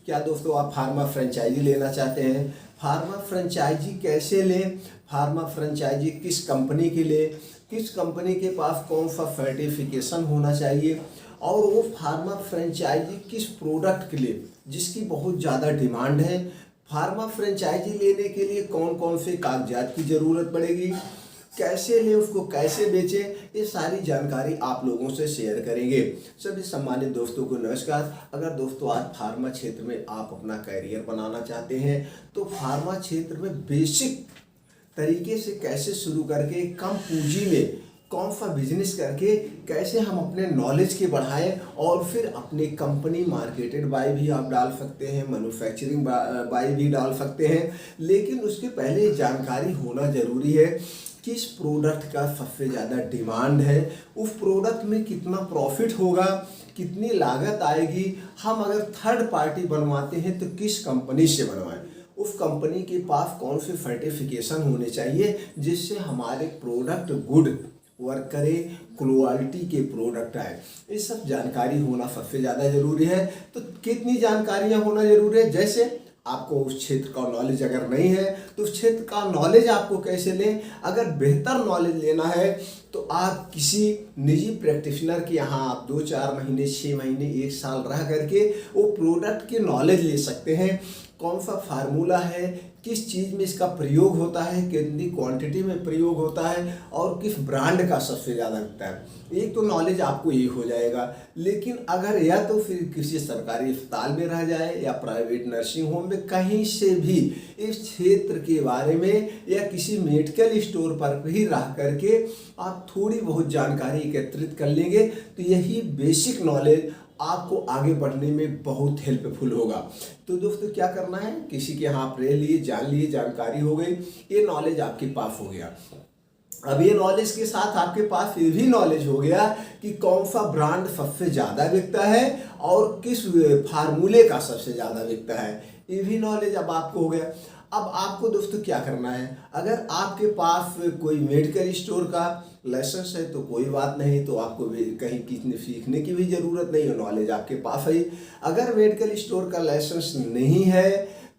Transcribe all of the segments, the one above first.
क्या दोस्तों आप फार्मा फ्रेंचाइजी लेना चाहते हैं? फार्मा फ्रेंचाइजी कैसे लें? फार्मा फ्रेंचाइजी किस कंपनी के लिए, किस कंपनी के पास कौन सा सर्टिफिकेशन होना चाहिए, और वो फार्मा फ्रेंचाइजी किस प्रोडक्ट के लिए जिसकी बहुत ज़्यादा डिमांड है, फार्मा फ्रेंचाइजी लेने के लिए कौन कौन से कागजात की ज़रूरत पड़ेगी, कैसे लें, उसको कैसे बेचें, ये सारी जानकारी आप लोगों से शेयर करेंगे। सभी सम्मानित दोस्तों को नमस्कार। अगर दोस्तों आज फार्मा क्षेत्र में आप अपना करियर बनाना चाहते हैं तो फार्मा क्षेत्र में बेसिक तरीके से कैसे शुरू करके कम पूंजी में कौन सा बिजनेस करके कैसे हम अपने नॉलेज के बढ़ाएं और फिर अपनी कंपनी मार्केटेड बाय भी आप डाल सकते हैं, मैन्युफैक्चरिंग बाय भी डाल सकते हैं। लेकिन उसके पहले जानकारी होना ज़रूरी है किस प्रोडक्ट का सबसे ज़्यादा डिमांड है, उस प्रोडक्ट में कितना प्रॉफिट होगा, कितनी लागत आएगी, हम अगर थर्ड पार्टी बनवाते हैं तो किस कंपनी से बनवाएं, उस कंपनी के पास कौन से सर्टिफिकेशन होने चाहिए जिससे हमारे प्रोडक्ट गुड वर्क करे, क्वालिटी के प्रोडक्ट आए, ये सब जानकारी होना सबसे ज़्यादा ज़रूरी है। तो कितनी जानकारियाँ होना ज़रूरी है? जैसे आपको उस क्षेत्र का नॉलेज अगर नहीं है तो उस क्षेत्र का नॉलेज आपको कैसे लें। अगर बेहतर नॉलेज लेना है तो आप किसी निजी प्रैक्टिशनर के यहाँ आप 2-4 महीने, 6 महीने, 1 साल रह करके वो प्रोडक्ट के नॉलेज ले सकते हैं। कौन सा फार्मूला है, किस चीज़ में इसका प्रयोग होता है, कितनी क्वांटिटी में प्रयोग होता है और किस ब्रांड का सबसे ज़्यादा बिकता है, एक तो नॉलेज आपको ये हो जाएगा। लेकिन अगर या तो फिर किसी सरकारी अस्पताल में रह जाए या प्राइवेट नर्सिंग होम में, कहीं से भी इस क्षेत्र के बारे में या किसी मेडिकल स्टोर पर भी रह करके आप थोड़ी बहुत जानकारी एकत्रित कर लेंगे तो यही बेसिक नॉलेज आपको आगे बढ़ने में बहुत हेल्पफुल होगा। तो दोस्तों क्या करना है, किसी के यहाँ आप रह लिए, जान लिए, जानकारी हो गई, ये नॉलेज आपके पास हो गया। अब ये नॉलेज के साथ आपके पास ये भी नॉलेज हो गया कि कौन सा ब्रांड सबसे ज़्यादा बिकता है और किस फार्मूले का सबसे ज़्यादा बिकता है, ये भी नॉलेज अब आपको हो गया। अब आपको दोस्तों क्या करना है, अगर आपके पास कोई मेडिकल स्टोर का लाइसेंस है तो कोई बात नहीं, तो आपको कहीं किसी सीखने की भी ज़रूरत नहीं है, नॉलेज आपके पास है। अगर मेडिकल स्टोर का लाइसेंस नहीं है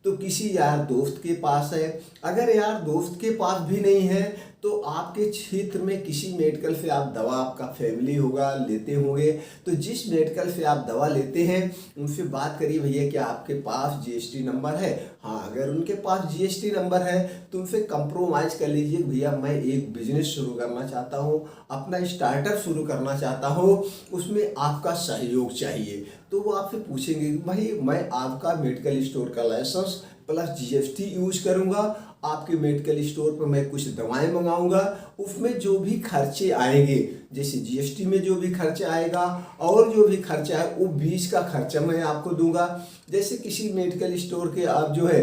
तो किसी यार दोस्त के पास है। अगर यार दोस्त के पास भी नहीं है तो आपके क्षेत्र में किसी मेडिकल से आप दवा, आपका फैमिली होगा, लेते होंगे, तो जिस मेडिकल से आप दवा लेते हैं उनसे बात करिए, भैया क्या आपके पास जीएसटी नंबर है? हाँ, अगर उनके पास जीएसटी नंबर है तो उनसे कंप्रोमाइज़ कर लीजिए, भैया मैं एक बिजनेस शुरू करना चाहता हूँ, अपना स्टार्टअप शुरू करना चाहता हूँ, उसमें आपका सहयोग चाहिए। तो वो आपसे पूछेंगे कि भाई मैं आपका मेडिकल स्टोर का लाइसेंस प्लस जीएसटी यूज करूंगा, आपके मेडिकल स्टोर पर मैं कुछ दवाएं मंगाऊंगा, उसमें जो भी खर्चे आएंगे, जैसे जीएसटी में जो भी खर्चा आएगा और जो भी खर्चा है वो बीच का खर्चा मैं आपको दूंगा। जैसे किसी मेडिकल स्टोर के आप जो है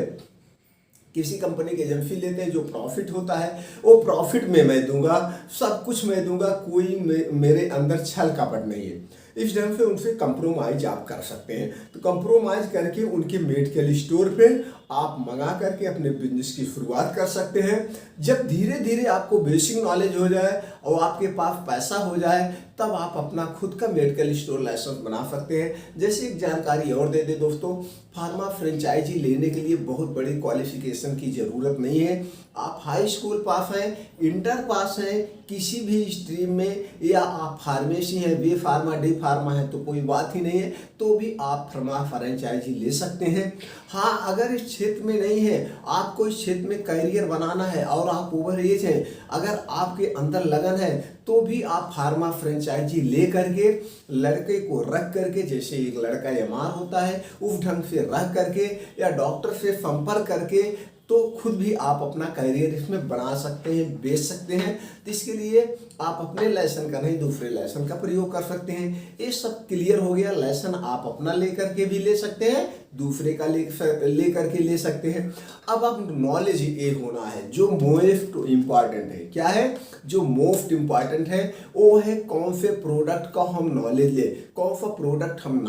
किसी कंपनी की एजेंसी लेते हैं, जो प्रॉफिट होता है वो प्रॉफिट में मैं दूंगा, सब कुछ मैं दूंगा, कोई मेरे अंदर छल कपट नहीं है। इस ढंग से उनसे कंप्रोमाइज आप कर सकते हैं। तो कंप्रोमाइज करके उनके मेडिकल स्टोर पे आप मंगा करके अपने बिजनेस की शुरुआत कर सकते हैं। जब धीरे धीरे आपको बेसिक नॉलेज हो जाए और आपके पास पैसा हो जाए तब आप अपना खुद का मेडिकल स्टोर लाइसेंस बना सकते हैं। जैसे एक जानकारी और दे दे दोस्तों, फार्मा फ्रेंचाइजी लेने के लिए बहुत बड़ी क्वालिफिकेशन की ज़रूरत नहीं है। आप हाई स्कूल पास हैं, इंटर पास हैं, किसी भी स्ट्रीम में, या आप फार्मेसी हैं, बी फार्मा, डी फार्मा है तो कोई बात ही नहीं है, तो भी आप फार्मा फ्रेंचाइजी ले सकते हैं। हाँ, अगर इस क्षेत्र में नहीं है, आपको इस क्षेत्र में करियर बनाना है और आप ओवर एज हैं, अगर आपके अंदर लगन है तो भी आप फार्मा फ्रेंचाइजी ले करके लड़के को रख करके, जैसे एक लड़का एमआर होता है उस ढंग से रख करके या डॉक्टर से संपर्क करके तो खुद भी आप अपना करियर इसमें बना सकते हैं, बेच सकते हैं। तो इसके लिए आप अपने लाइसेंस का नहीं दूसरे लाइसेंस का प्रयोग कर सकते हैं। ये सब क्लियर हो गया। लाइसेंस आप अपना लेकर के भी ले सकते हैं, दूसरे का ले करके ले सकते हैं। अब आप नॉलेज ये होना है जो मोस्ट इम्पॉर्टेंट है। क्या है जो मोस्ट इम्पॉर्टेंट है? वो है कौन से प्रोडक्ट का हम नॉलेज ले, कौन सा प्रोडक्ट हम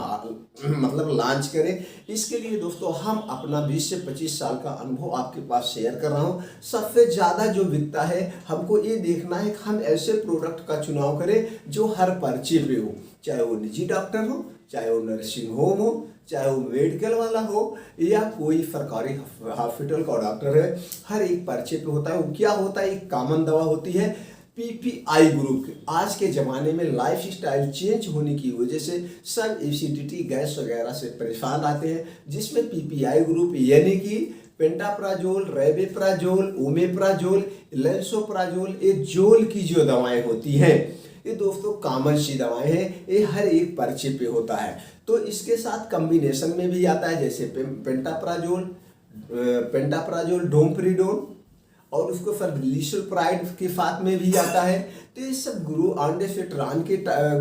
मतलब लॉन्च करें। इसके लिए दोस्तों हम अपना 20 से 25 साल का अनुभव आपके पास शेयर कर रहा हूँ। सबसे ज़्यादा जो बिकता है हमको ये देखना है कि हम ऐसे प्रोडक्ट का चुनाव करें जो हर पर्चे पे हो, चाहे वो निजी डॉक्टर हो, चाहे वो नर्सिंग होम हो, चाहे वो मेडिकल वाला हो या कोई सरकारी हॉस्पिटल का डॉक्टर है, हर एक पर्चे पे होता है। वो क्या होता है, एक कॉमन दवा होती है पीपीआई ग्रुप की। आज के ज़माने में लाइफ स्टाइल चेंज होने की वजह से सब एसिडिटी गैस वगैरह से परेशान आते हैं, जिसमें पीपीआई ग्रुप यानी कि पेंटाप्राजोल, रेबेप्राजोल, ओमेप्राजोल, लेंसोप्राजोल, ये जोल की जो दवाएं होती हैं, ये दोस्तों कॉमन सी दवाएं हैं, ये हर एक पर्चे पे होता है। तो इसके साथ कॉम्बिनेशन में भी आता है, जैसे पेंटाप्राजोल डोमपेरिडोन, और उसको फिर लिसुल्फ्राइड के साथ में भी आता है। तो ये सब ग्रुप ऑन्डेसिट्रान के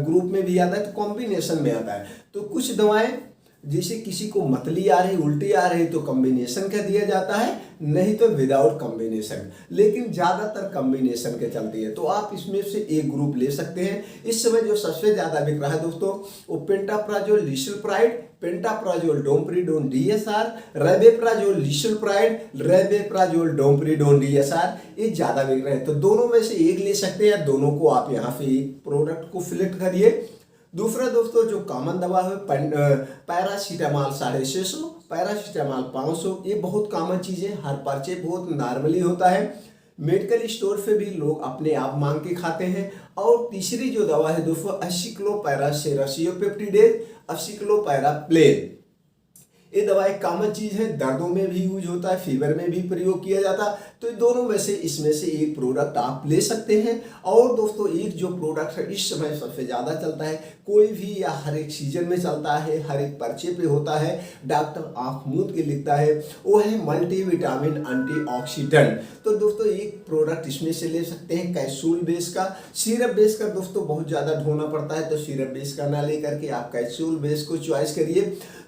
ग्रुप में भी आता है, तो कॉम्बिनेशन में आता है। तो कुछ दवाएं जैसे किसी को मतली आ रही, उल्टी आ रही, तो कॉम्बिनेशन का दिया जाता है, नहीं तो विदाउट कॉम्बिनेशन, लेकिन ज़्यादातर कॉम्बिनेशन के चलती है। तो आप इसमें से एक ग्रुप ले सकते हैं। इस समय जो सबसे ज़्यादा बिक रहा है दोस्तों, वो pantoprazole levosulpiride, pantoprazole domperidone DSR, rabeprazole levosulpiride, rabeprazole domperidone DSR, ये ज़्यादा बिक रहे हैं। तो दोनों में से एक ले सकते हैं, या दोनों को आप यहाँ से एक प्रोडक्ट को सिलेक्ट करिए। दूसरा दोस्तों जो कॉमन दवा है पैरासीटामॉल 650, पैरासीटामॉल 500, ये बहुत कॉमन चीज़ है, हर पर्चे बहुत नॉर्मली होता है। मेडिकल स्टोर पे भी लोग अपने आप मांग के खाते हैं। और तीसरी जो दवा है दोस्तों एसिक्लोपैरासेरासियोपेप्टिडेज, एसिक्लोपैराप्लेन, ये दवा एक कॉमन चीज़ है, दर्दों में भी यूज होता है, फीवर में भी प्रयोग किया जाता है। तो दोनों में से इसमें से एक प्रोडक्ट आप ले सकते हैं। और दोस्तों एक जो प्रोडक्ट है इस समय सबसे ज़्यादा चलता है, कोई भी या हर एक सीजन में चलता है, हर एक पर्चे पे होता है, डॉक्टर आँख मूंद के लिखता है, वो है मल्टीविटामिन एंटीऑक्सीडेंट। तो दोस्तों एक प्रोडक्ट इसमें से ले सकते हैं, कैप्सूल बेस का। सिरप बेस का दोस्तों बहुत ज़्यादा ढोना पड़ता है, तो सिरप बेस का ना लेकर के आप कैप्सूल बेस को चॉइस करिए।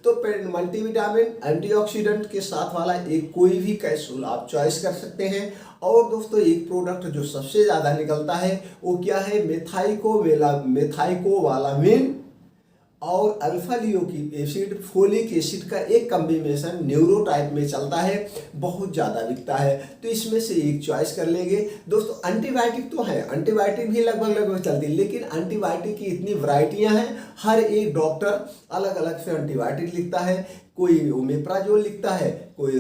तो मल्टीविटामिन एंटीऑक्सीडेंट के साथ वाला एक कोई भी कैप्सूल आप चॉइस कर सकते हैं। और दोस्तों एक प्रोडक्ट जो सबसे ज़्यादा निकलता है वो क्या है, मेथाइकोवालामिन और अल्फा लियोनिक एसिड, फोलिक एसिड का एक कॉम्बिनेशन न्यूरोटाइप में चलता है, बहुत ज़्यादा बिकता है। तो इसमें से एक चॉइस कर लेंगे। दोस्तों एंटीबायोटिक तो है, एंटीबायोटिक भी लगभग चलती है, लेकिन एंटीबायोटिक की इतनी वैरायटियां हैं, हर एक डॉक्टर अलग अलग से एंटीबायोटिक लिखता है। कोई ओमेप्राजोल लिखता है, कोई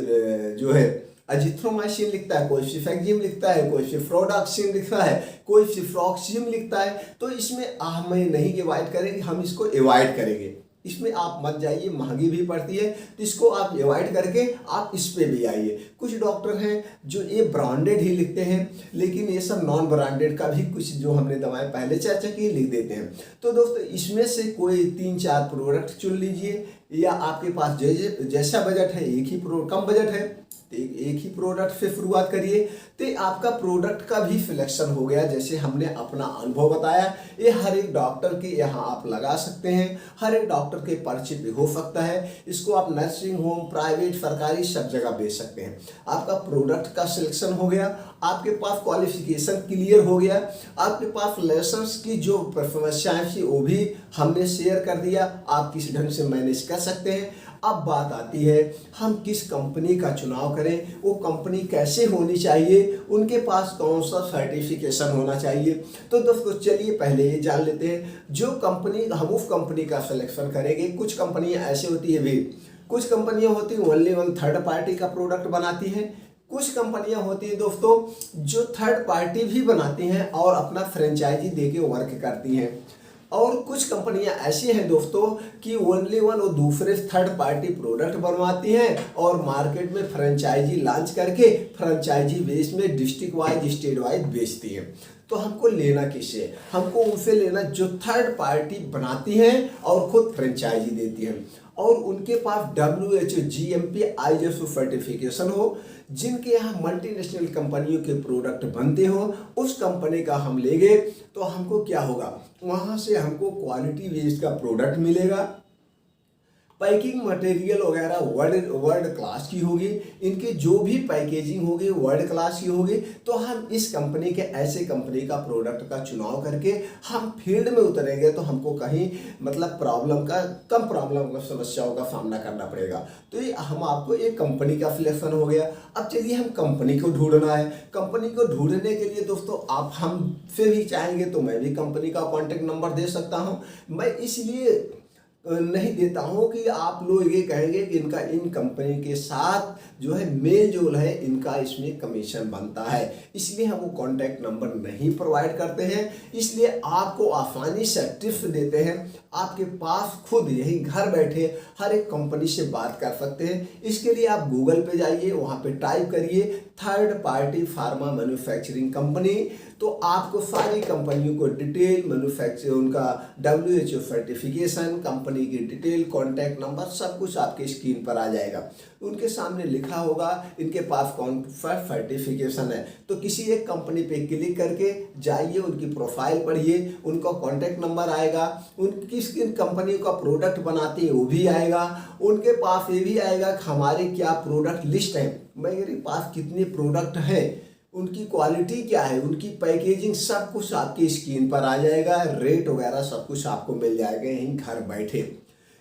जो है अजिथ्रोमाइसिन लिखता है, कोई सिफेक्जिम लिखता है, कोई सिफ्रोडाक्सिन लिखता है, कोई सिफ्रॉक्सिम लिखता है। तो इसमें हम नहीं अवॉइड करेंगे, हम इसको अवॉइड करेंगे। इसमें आप मत जाइए, महंगी भी पड़ती है, तो इसको आप अवॉइड करके आप इस पे भी आइए। कुछ डॉक्टर हैं जो ये ब्रांडेड ही लिखते हैं, लेकिन ये सब नॉन ब्रांडेड का भी कुछ जो हमने दवाएं पहले चर्चा की लिख देते हैं। तो दोस्तों इसमें से कोई 3-4 प्रोडक्ट चुन लीजिए, या आपके पास जैसा बजट है, एक ही कम बजट है तो एक ही प्रोडक्ट से शुरुआत करिए। तो आपका प्रोडक्ट का भी सिलेक्शन हो गया। जैसे हमने अपना अनुभव बताया, ये हर एक डॉक्टर के यहाँ आप लगा सकते हैं, हर एक डॉक्टर के पर्चे पे हो सकता है। इसको आप नर्सिंग होम, प्राइवेट, सरकारी सब जगह बेच सकते हैं। आपका प्रोडक्ट का सिलेक्शन हो गया, आपके पास क्वालिफिकेशन क्लियर हो गया, आपके पास लाइसेंस की जो समस्याएं थी वो भी हमने शेयर कर दिया, आप किस ढंग से मैनेज कर सकते हैं। अब बात आती है हम किस कंपनी का चुनाव करें, वो कंपनी कैसे होनी चाहिए, उनके पास कौन सा सर्टिफिकेशन होना चाहिए। तो दोस्तों चलिए पहले ये जान लेते हैं, जो कंपनी हम उस कंपनी का सिलेक्शन करेंगे। कुछ कंपनियां ऐसी होती है भी, कुछ कंपनियां होती हैं ओनली वन थर्ड पार्टी का प्रोडक्ट बनाती हैं। कुछ कंपनियां होती हैं दोस्तों जो थर्ड पार्टी भी बनाती हैं और अपना फ्रेंचाइजी देके वर्क करती हैं। और कुछ कंपनियां ऐसी हैं दोस्तों कि ओनली वन वो दूसरे थर्ड पार्टी प्रोडक्ट बनवाती हैं और मार्केट में फ्रेंचाइजी लॉन्च करके फ्रेंचाइजी बेस में डिस्ट्रिक्ट वाइज, स्टेट वाइज बेचती हैं। तो हमको लेना किससे, हमको उनसे लेना जो थर्ड पार्टी बनाती हैं और खुद फ्रेंचाइजी देती हैं, और उनके पास WHO, GMP, ISO सर्टिफिकेशन हो, जिनके यहाँ मल्टीनेशनल कंपनियों के प्रोडक्ट बनते हो। उस कंपनी का हम लेंगे तो हमको क्या होगा, वहाँ से हमको क्वालिटी बेस्ड का प्रोडक्ट मिलेगा, पैकिंग मटेरियल वगैरह वर्ल्ड क्लास की होगी, इनकी जो भी पैकेजिंग होगी वर्ल्ड क्लास की होगी। तो हम इस कंपनी के ऐसे कंपनी का प्रोडक्ट का चुनाव करके हम फील्ड में उतरेंगे तो हमको कहीं मतलब कम प्रॉब्लम का समस्याओं का सामना करना पड़ेगा। तो ये हम आपको एक कंपनी का सिलेक्शन हो गया। अब चलिए हम कंपनी को ढूंढना है। कंपनी को ढूंढने के लिए दोस्तों आप हमसे भी चाहेंगे तो मैं भी कंपनी का कॉन्टेक्ट नंबर दे सकता हूँ। मैं इसलिए नहीं देता हूँ कि आप लोग ये कहेंगे कि इनका इन कंपनी के साथ जो है मेल जोल है, इनका इसमें कमीशन बनता है, इसलिए हम वो कॉन्टैक्ट नंबर नहीं प्रोवाइड करते हैं। इसलिए आपको आसानी से टिप्स देते हैं, आपके पास खुद यही घर बैठे हर एक कंपनी से बात कर सकते हैं। इसके लिए आप गूगल पे जाइए, वहाँ पे टाइप करिए third party pharma manufacturing company, तो आपको सारी कंपनियों को डिटेल, मैन्युफैक्चर उनका WHO सर्टिफिकेशन, कंपनी की डिटेल, कॉन्टैक्ट नंबर, सब कुछ आपके स्क्रीन पर आ जाएगा। उनके सामने लिखा होगा इनके पास कौन सा सर्टिफिकेशन है, तो किसी एक कंपनी पे क्लिक करके जाइए, उनकी प्रोफाइल पढ़िए, उनका कॉन्टैक्ट नंबर आएगा, उनकी किन कंपनी का प्रोडक्ट बनाते हैं वो भी आएगा, उनके पास ये भी आएगा कि हमारे क्या प्रोडक्ट लिस्ट है, मेरे पास कितने प्रोडक्ट हैं, उनकी क्वालिटी क्या है, उनकी पैकेजिंग, सब कुछ आपकी स्क्रीन पर आ जाएगा, रेट वगैरह सब कुछ आपको मिल जाएगा यहीं घर बैठे।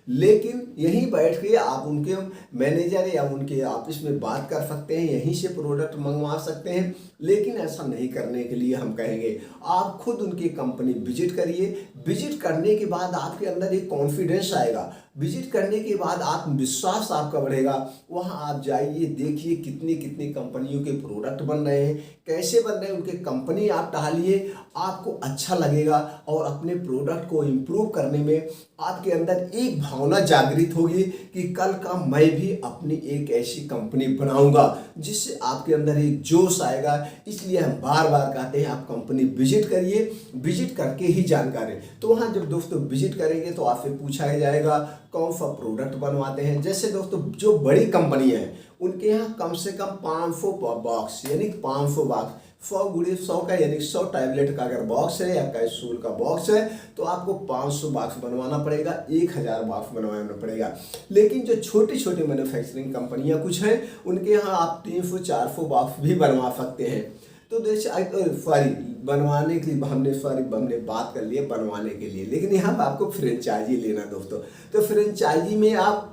लेकिन यहीं बैठ के आप उनके मैनेजर या उनके ऑफिस में बात कर सकते हैं, यहीं से प्रोडक्ट मंगवा सकते हैं। लेकिन ऐसा नहीं करने के लिए हम कहेंगे आप खुद उनकी कंपनी विजिट करिए। विजिट करने के बाद आपके अंदर एक कॉन्फिडेंस आएगा, विजिट करने के बाद आत्मविश्वास आपका बढ़ेगा। वहाँ आप जाइए, देखिए कितनी कितनी कंपनियों के प्रोडक्ट बन रहे हैं, कैसे बन रहे हैं, उनके कंपनी आप टहलिए, आपको अच्छा लगेगा और अपने प्रोडक्ट को इम्प्रूव करने में आपके अंदर एक भावना जागृत होगी कि कल का मैं भी अपनी एक ऐसी कंपनी बनाऊंगा, जिससे आपके अंदर एक जोश आएगा। इसलिए हम बार बार कहते हैं आप कंपनी विजिट करिए, विजिट करके ही जानकारी। तो वहाँ जब दोस्तों विजिट करेंगे तो आपसे पूछा ही जाएगा कौन सा प्रोडक्ट बनवाते हैं। जैसे दोस्तों जो बड़ी कंपनी है उनके यहाँ कम से कम 500 बॉक्स, यानी 500 बॉक्स, 100 गुणे 100 का यानी 100 टैबलेट का अगर बॉक्स है या कैप्सूल का बॉक्स है तो आपको 500 बॉक्स बनवाना पड़ेगा, 1000 बॉक्स बनवाना पड़ेगा। लेकिन जो छोटी छोटी मैन्युफैक्चरिंग कंपनियां कुछ हैं उनके यहाँ आप 300-400 बॉक्स भी बनवा सकते हैं। तो सॉरी बनवाने के लिए हमने बात कर ली है बनवाने के लिए, लेकिन यहाँ पर आपको फ्रेंचाइजी लेना दोस्तों। तो फ्रेंचाइजी में आप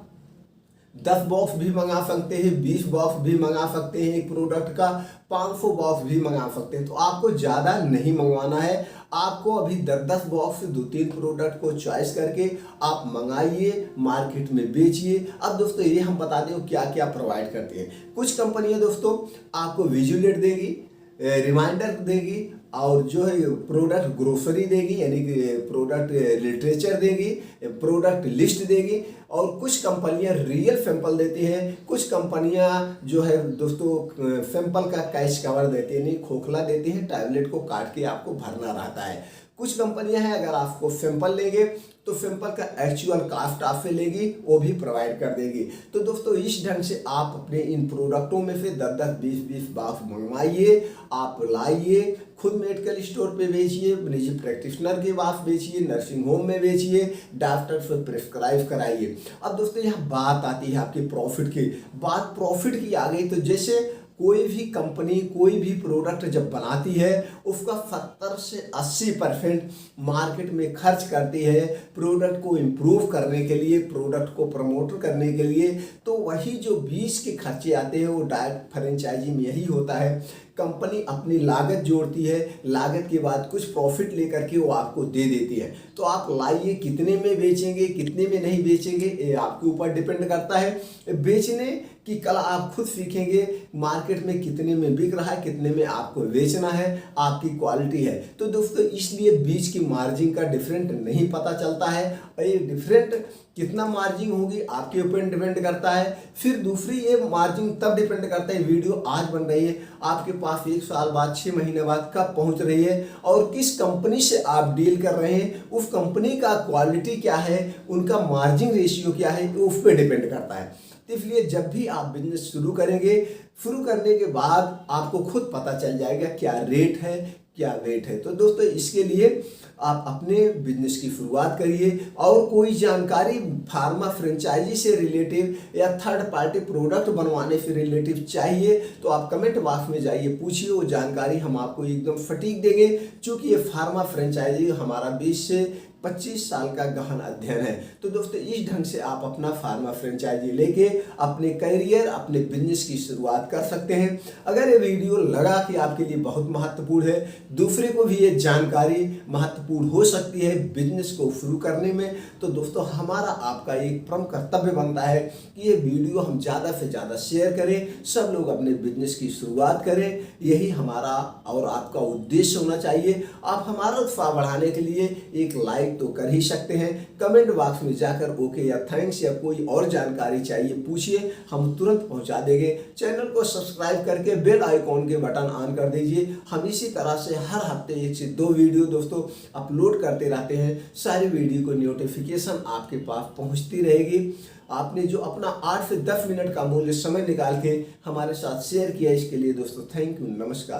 10 बॉक्स भी मंगा सकते हैं, 20 बॉक्स भी मंगा सकते हैं, एक प्रोडक्ट का 500 बॉक्स भी मंगा सकते हैं। तो आपको ज़्यादा नहीं मंगवाना है, आपको अभी 10 बॉक्स 2-3 प्रोडक्ट को चॉइस करके आप मंगाइए, मार्केट में बेचिए। अब दोस्तों ये हम बता दें क्या क्या प्रोवाइड करते हैं। कुछ कंपनियां दोस्तों आपको विजुलेट देगी, रिमाइंडर देगी, और जो है प्रोडक्ट ग्रोसरी देगी, यानी कि प्रोडक्ट लिटरेचर देगी, प्रोडक्ट लिस्ट देगी। और कुछ कंपनियां रियल सैंपल देती हैं, कुछ कंपनियां जो है दोस्तों सैंपल का कैश कवर देती है, नहीं खोखला देती हैं, टैबलेट को काट के आपको भरना रहता है। कुछ कंपनियां हैं अगर आपको सैंपल लेंगे तो सैंपल का एक्चुअल कास्ट आपसे लेगी, वो भी प्रोवाइड कर देगी। तो दोस्तों इस ढंग से आप अपने इन प्रोडक्टों में से 10-10, 20-20 बॉक्स मंगवाइए, आप लाइए, खुद मेडिकल स्टोर पे बेचिए, निजी प्रैक्टिशनर के पास बेचिए, नर्सिंग होम में बेचिए, डॉक्टर से प्रिस्क्राइब कराइए। अब दोस्तों यहाँ बात आती है आपकी प्रॉफिट की। बात प्रॉफिट की आ गई तो जैसे कोई भी कंपनी कोई भी प्रोडक्ट जब बनाती है उसका 70 से 80% मार्केट में खर्च करती है प्रोडक्ट को इम्प्रूव करने के लिए, प्रोडक्ट को प्रमोट करने के लिए। तो वही जो 20 के खर्चे आते हैं वो डायरेक्ट फ्रेंचाइजी में यही होता है। कंपनी अपनी लागत जोड़ती है, लागत के बाद कुछ प्रॉफिट लेकर के वो आपको दे देती है। तो आप लाइए, कितने में बेचेंगे कितने में नहीं बेचेंगे ये आपके ऊपर डिपेंड करता है। बेचने की कला आप खुद सीखेंगे, मार्केट में कितने में बिक रहा है, कितने में आपको बेचना है, आपकी क्वालिटी है। तो दोस्तों इसलिए बीच की मार्जिन का डिफरेंट नहीं पता चलता है, और ये डिफरेंट कितना मार्जिन होगी आपके ऊपर डिपेंड करता है। फिर दूसरी ये मार्जिन तब डिपेंड करता है वीडियो आज बन रही है आपके पास 1 साल बाद 6 महीने बाद कब पहुंच रही है और किस कंपनी से आप डील कर रहे हैं, उस कंपनी का क्वालिटी क्या है, उनका मार्जिन रेशियो क्या है, उस पर डिपेंड करता है। तो इसलिए जब भी आप बिजनेस शुरू करेंगे, शुरू करने के बाद आपको खुद पता चल जाएगा क्या रेट है क्या वेट है। तो दोस्तों इसके लिए आप अपने बिजनेस की शुरुआत करिए, और कोई जानकारी फार्मा फ्रेंचाइजी से रिलेटिव या थर्ड पार्टी प्रोडक्ट बनवाने से रिलेटिव चाहिए तो आप कमेंट बॉक्स में जाइए, पूछिए, वो जानकारी हम आपको एकदम सटीक देंगे। क्योंकि ये फार्मा फ्रेंचाइजी हमारा 20 से 25 साल का गहन अध्ययन है। तो दोस्तों इस ढंग से आप अपना फार्मा फ्रेंचाइजी लेके अपने करियर, अपने बिजनेस की शुरुआत कर सकते हैं। अगर ये वीडियो लगा कि आपके लिए बहुत महत्वपूर्ण है, दूसरे को भी ये जानकारी महत्वपूर्ण हो सकती है बिजनेस को शुरू करने में, तो दोस्तों हमारा आपका एक प्रमुख कर्तव्य बनता है कि ये वीडियो हम ज़्यादा से ज़्यादा शेयर करें, सब लोग अपने बिजनेस की शुरुआत करें। यही हमारा और आपका उद्देश्य होना चाहिए। आप हमारा उत्साह बढ़ाने के लिए एक लाइक तो कर ही सकते हैं। कमेंट बॉक्स में जाकर ओके या थैंक्स या कोई और जानकारी चाहिए पूछिए, हम तुरंत पहुंचा देंगे। चैनल को सब्सक्राइब करके बेल आइकॉन के बटन ऑन कर दीजिए। हम इसी तरह से हर हफ्ते 1 से 2 वीडियो दोस्तों अपलोड करते रहते हैं। सारी वीडियो को नोटिफिकेशन आपके पास पहुंचती रहेगी। आपने जो अपना 8 से 10 मिनट का मूल्य समय निकाल के हमारे साथ शेयर किया, इसके लिए दोस्तों थैंक यू, नमस्कार।